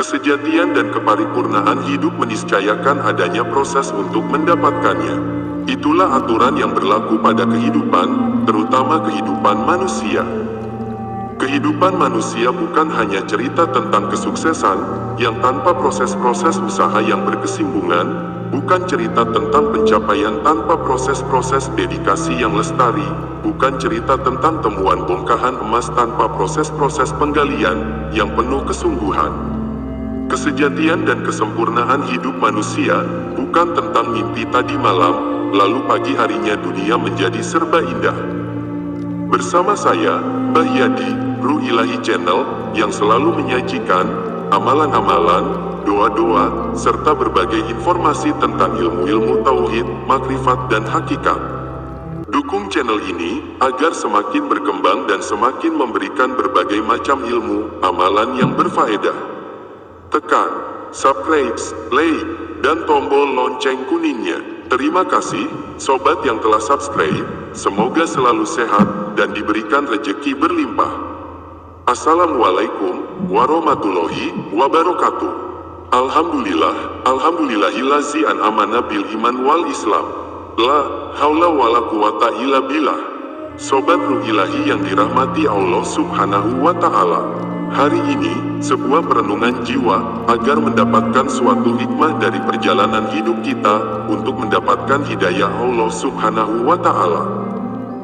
Kesejatian dan keparipurnaan hidup meniscayakan adanya proses untuk mendapatkannya. Itulah aturan yang berlaku pada kehidupan, terutama kehidupan manusia. Kehidupan manusia bukan hanya cerita tentang kesuksesan, yang tanpa proses-proses usaha yang berkesinambungan, bukan cerita tentang pencapaian tanpa proses-proses dedikasi yang lestari, bukan cerita tentang temuan bongkahan emas tanpa proses-proses penggalian yang penuh kesungguhan. Kesejatian dan kesempurnaan hidup manusia bukan tentang mimpi tadi malam, lalu pagi harinya dunia menjadi serba indah. Bersama saya, Mbah Yadi, Ruh Ilahi Channel, yang selalu menyajikan amalan-amalan, doa-doa, serta berbagai informasi tentang ilmu-ilmu tauhid, makrifat, dan hakikat. Dukung channel ini agar semakin berkembang dan semakin memberikan berbagai macam ilmu, amalan yang berfaedah. Tekan subscribe, like, dan tombol lonceng kuningnya. Terima kasih, sobat yang telah subscribe, semoga selalu sehat, dan diberikan rejeki berlimpah. Assalamualaikum warahmatullahi wabarakatuh. Alhamdulillahillazi an'amana bil iman wal islam. La haula wala quwata illa billah. Sobat Ruh Ilahi yang dirahmati Allah Subhanahu wa Ta'ala. Hari ini, sebuah perenungan jiwa, agar mendapatkan suatu hikmah dari perjalanan hidup kita, untuk mendapatkan hidayah Allah Subhanahu wa Ta'ala.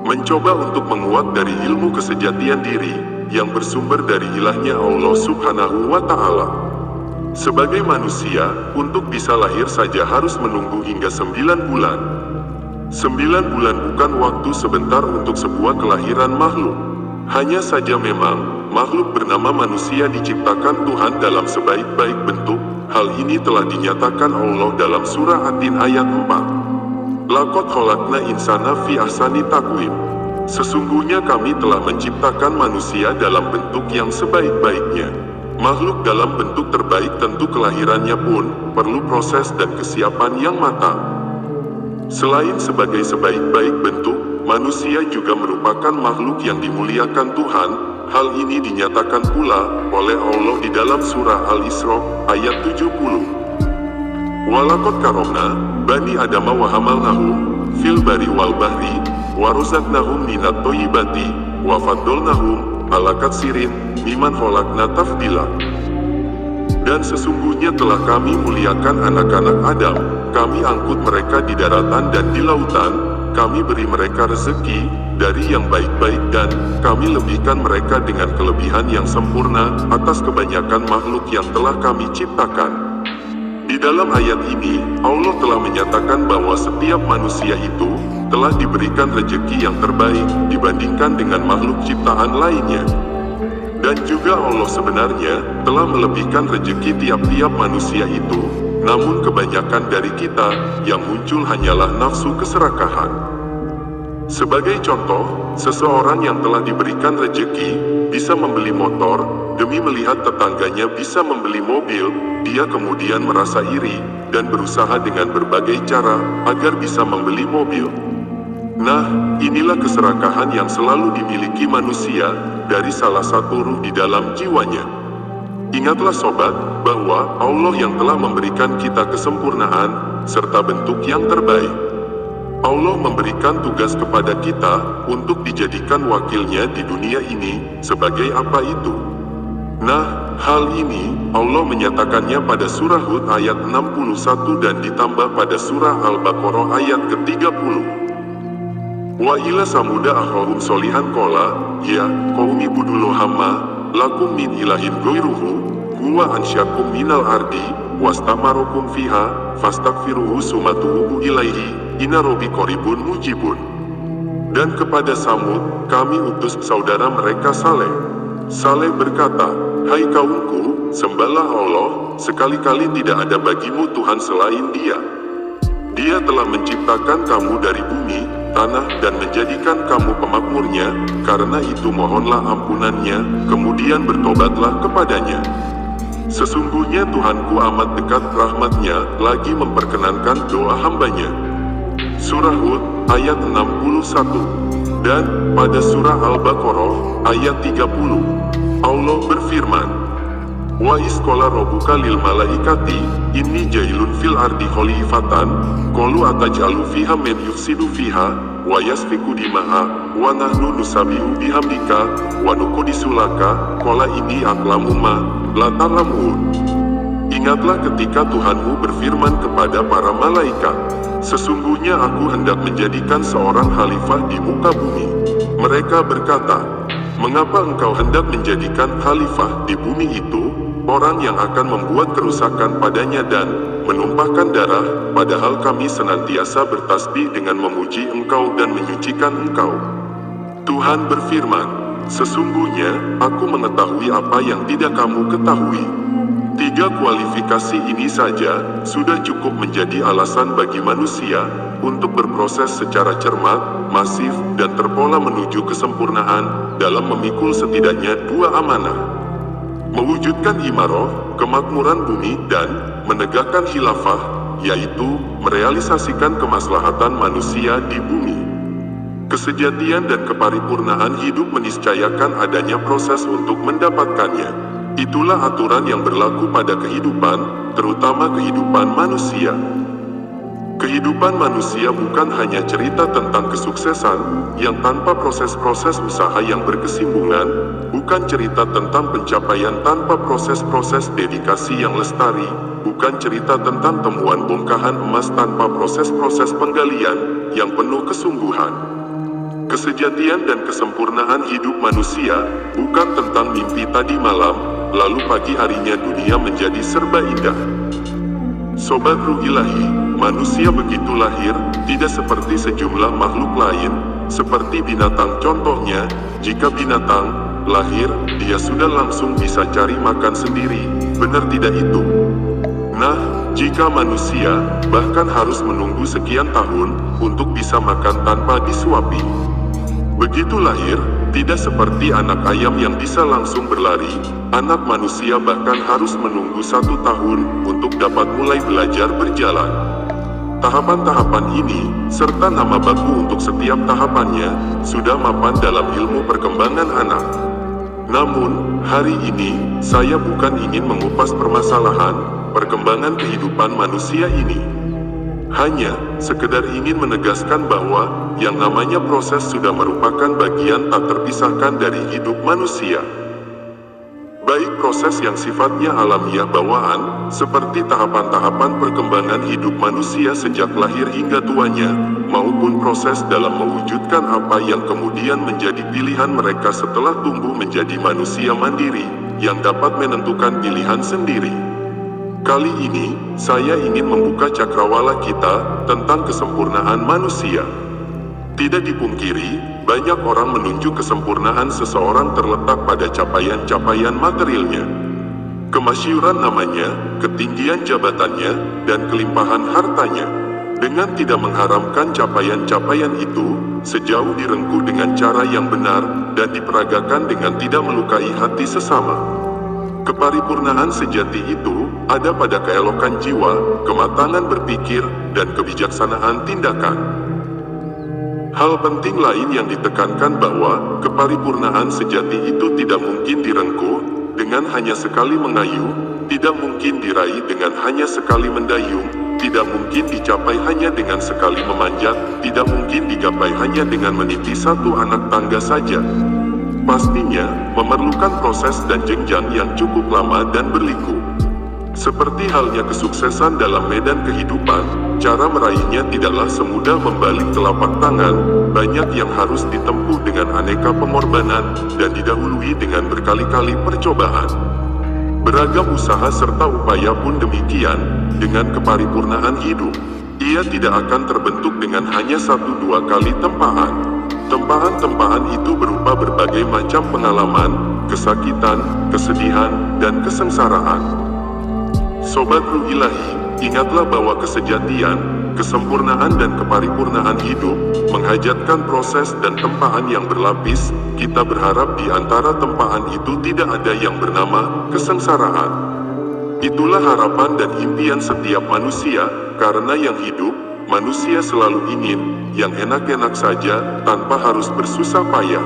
Mencoba untuk menguat dari ilmu kesejatian diri, yang bersumber dari ilahnya Allah Subhanahu wa Ta'ala. Sebagai manusia, untuk bisa lahir saja harus menunggu hingga 9 bulan. 9 bulan bukan waktu sebentar untuk sebuah kelahiran makhluk. Hanya saja memang, makhluk bernama manusia diciptakan Tuhan dalam sebaik-baik bentuk. Hal ini telah dinyatakan Allah dalam surah At-Tin ayat 4. Laqad khalaqna insana fi ahsani taqwim. Sesungguhnya kami telah menciptakan manusia dalam bentuk yang sebaik-baiknya. Makhluk dalam bentuk terbaik tentu kelahirannya pun perlu proses dan kesiapan yang matang. Selain sebagai sebaik-baik bentuk, manusia juga merupakan makhluk yang dimuliakan Tuhan. Hal ini dinyatakan pula oleh Allah di dalam surah Al-Isra ayat 70. Walaqad karomna bani Adama wa hamalnahum fil bari wal bahri wa razaqnahum minat thayyibati wa faddalnahum ala katsirin mimman khalaqna tafdila. Dan sesungguhnya telah kami muliakan anak-anak Adam, kami angkut mereka di daratan dan di lautan, kami beri mereka rezeki dari yang baik-baik dan kami lebihkan mereka dengan kelebihan yang sempurna atas kebanyakan makhluk yang telah kami ciptakan. Di dalam ayat ini, Allah telah menyatakan bahwa setiap manusia itu telah diberikan rezeki yang terbaik dibandingkan dengan makhluk ciptaan lainnya. Dan juga Allah sebenarnya telah melebihkan rezeki tiap-tiap manusia itu, namun kebanyakan dari kita yang muncul hanyalah nafsu keserakahan. Sebagai contoh, seseorang yang telah diberikan rezeki bisa membeli motor, demi melihat tetangganya bisa membeli mobil, dia kemudian merasa iri dan berusaha dengan berbagai cara agar bisa membeli mobil. Nah, inilah keserakahan yang selalu dimiliki manusia dari salah satu ruh di dalam jiwanya. Ingatlah sobat, bahwa Allah yang telah memberikan kita kesempurnaan serta bentuk yang terbaik. Allah memberikan tugas kepada kita untuk dijadikan wakilnya di dunia ini. Sebagai apa itu? Nah, hal ini Allah menyatakannya pada surah Hud ayat 61 dan ditambah pada surah Al-Baqarah ayat ke-30. Wa ila samuda akhahum solihan kola, ya, qaumi budulu hamma, lakum min ilahin goiruhu, huwa ansyakum minal ardi, wastamarukum fiha, fastakfiruhu sumatuhubu ilaihi, inna robi koribun mujibun. Dan kepada Samud, kami utus saudara mereka Saleh. Saleh berkata, hai kaumku, sembahlah Allah, sekali-kali tidak ada bagimu Tuhan selain Dia. Dia telah menciptakan kamu dari bumi, tanah dan menjadikan kamu pemakmurnya, karena itu mohonlah ampunannya, kemudian bertobatlah kepadanya. Sesungguhnya Tuhanku amat dekat rahmatnya, lagi memperkenankan doa hambanya. Surah Hud, ayat 61. Dan pada surah Al-Baqarah, ayat 30, Allah berfirman, Wa iskola robuka lil malaikati, inni jailun fil ardi khalifatan, qalu atajalu fiha men yufsidu fiha, wa yasfiku dimaha, wa nahnu nusabihu bihamdika, wa nuqaddisu laka, qala inni a'lamu ma la ta'lamun. Ingatlah ketika Tuhanmu berfirman kepada para malaikat, sesungguhnya aku hendak menjadikan seorang khalifah di muka bumi. Mereka berkata, mengapa engkau hendak menjadikan khalifah di bumi itu, orang yang akan membuat kerusakan padanya dan menumpahkan darah, padahal kami senantiasa bertasbih dengan memuji engkau dan menyucikan engkau. Tuhan berfirman, sesungguhnya aku mengetahui apa yang tidak kamu ketahui. 3 kualifikasi ini saja sudah cukup menjadi alasan bagi manusia untuk berproses secara cermat, masif, dan terpola menuju kesempurnaan dalam memikul setidaknya 2 amanah. Mewujudkan imaroh, kemakmuran bumi, dan menegakkan khilafah, yaitu merealisasikan kemaslahatan manusia di bumi. Kesejatian dan keparipurnaan hidup meniscayakan adanya proses untuk mendapatkannya. Itulah aturan yang berlaku pada kehidupan, terutama kehidupan manusia. Kehidupan manusia bukan hanya cerita tentang kesuksesan yang tanpa proses-proses usaha yang berkesinambungan, bukan cerita tentang pencapaian tanpa proses-proses dedikasi yang lestari, bukan cerita tentang temuan bongkahan emas tanpa proses-proses penggalian yang penuh kesungguhan. Kesejatian dan kesempurnaan hidup manusia bukan tentang mimpi tadi malam, lalu pagi harinya dunia menjadi serba indah. Sobat Ruh Ilahi, manusia begitu lahir, tidak seperti sejumlah makhluk lain, seperti binatang contohnya, jika binatang lahir, dia sudah langsung bisa cari makan sendiri, benar tidak itu? Nah, jika manusia bahkan harus menunggu sekian tahun untuk bisa makan tanpa disuapi. Begitu lahir, tidak seperti anak ayam yang bisa langsung berlari, anak manusia bahkan harus menunggu 1 tahun untuk dapat mulai belajar berjalan. Tahapan-tahapan ini, serta nama baku untuk setiap tahapannya, sudah mapan dalam ilmu perkembangan anak. Namun, hari ini, saya bukan ingin mengupas permasalahan, perkembangan kehidupan manusia ini. Hanya, sekedar ingin menegaskan bahwa, yang namanya proses sudah merupakan bagian tak terpisahkan dari hidup manusia. Baik proses yang sifatnya alamiah bawaan, seperti tahapan-tahapan perkembangan hidup manusia sejak lahir hingga tuanya, maupun proses dalam mewujudkan apa yang kemudian menjadi pilihan mereka setelah tumbuh menjadi manusia mandiri, yang dapat menentukan pilihan sendiri. Kali ini, saya ingin membuka cakrawala kita tentang kesempurnaan manusia. Tidak dipungkiri, banyak orang menunjuk kesempurnaan seseorang terletak pada capaian-capaian materialnya. Kemasyhuran namanya, ketinggian jabatannya, dan kelimpahan hartanya. Dengan tidak mengharamkan capaian-capaian itu, sejauh direngkuh dengan cara yang benar, dan diperagakan dengan tidak melukai hati sesama. Keparipurnaan sejati itu ada pada keelokan jiwa, kematangan berpikir, dan kebijaksanaan tindakan. Hal penting lain yang ditekankan bahwa keparipurnaan sejati itu tidak mungkin direngkuh dengan hanya sekali mengayuh, tidak mungkin diraih dengan hanya sekali mendayung, tidak mungkin dicapai hanya dengan sekali memanjat, tidak mungkin digapai hanya dengan meniti 1 anak tangga saja. Pastinya, memerlukan proses dan jenjang yang cukup lama dan berliku. Seperti halnya kesuksesan dalam medan kehidupan, cara meraihnya tidaklah semudah membalik telapak tangan, banyak yang harus ditempuh dengan aneka pengorbanan, dan didahului dengan berkali-kali percobaan. Beragam usaha serta upaya pun demikian, dengan keparipurnaan hidup. Ia tidak akan terbentuk dengan hanya 1-2 kali tempaan. Tempaan-tempaan itu berupa berbagai macam pengalaman, kesakitan, kesedihan, dan kesengsaraan. Sobat Ruh Ilahi, ingatlah bahwa kesejatian, kesempurnaan dan keparipurnaan hidup menghajatkan proses dan tempaan yang berlapis. Kita berharap di antara tempaan itu tidak ada yang bernama kesengsaraan. Itulah harapan dan impian setiap manusia, karena yang hidup, manusia selalu ingin yang enak-enak saja tanpa harus bersusah payah.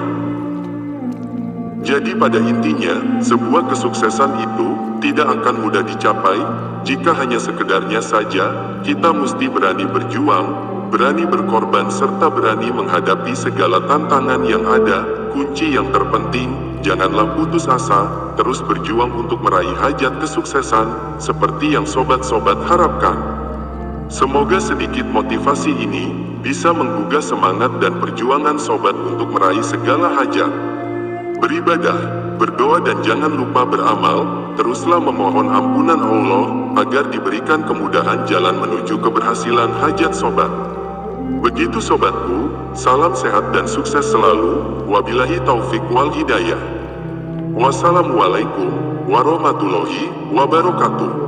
Jadi pada intinya, sebuah kesuksesan itu tidak akan mudah dicapai. Jika hanya sekedarnya saja, kita mesti berani berjuang, berani berkorban serta berani menghadapi segala tantangan yang ada. Kunci yang terpenting, janganlah putus asa, terus berjuang untuk meraih hajat kesuksesan, seperti yang sobat-sobat harapkan. Semoga sedikit motivasi ini bisa menggugah semangat dan perjuangan sobat untuk meraih segala hajat. Beribadah, berdoa dan jangan lupa beramal, teruslah memohon ampunan Allah, agar diberikan kemudahan jalan menuju keberhasilan hajat sobat. Begitu sobatku, salam sehat dan sukses selalu, wabillahi taufik wal hidayah. Wassalamualaikum warahmatullahi wabarakatuh.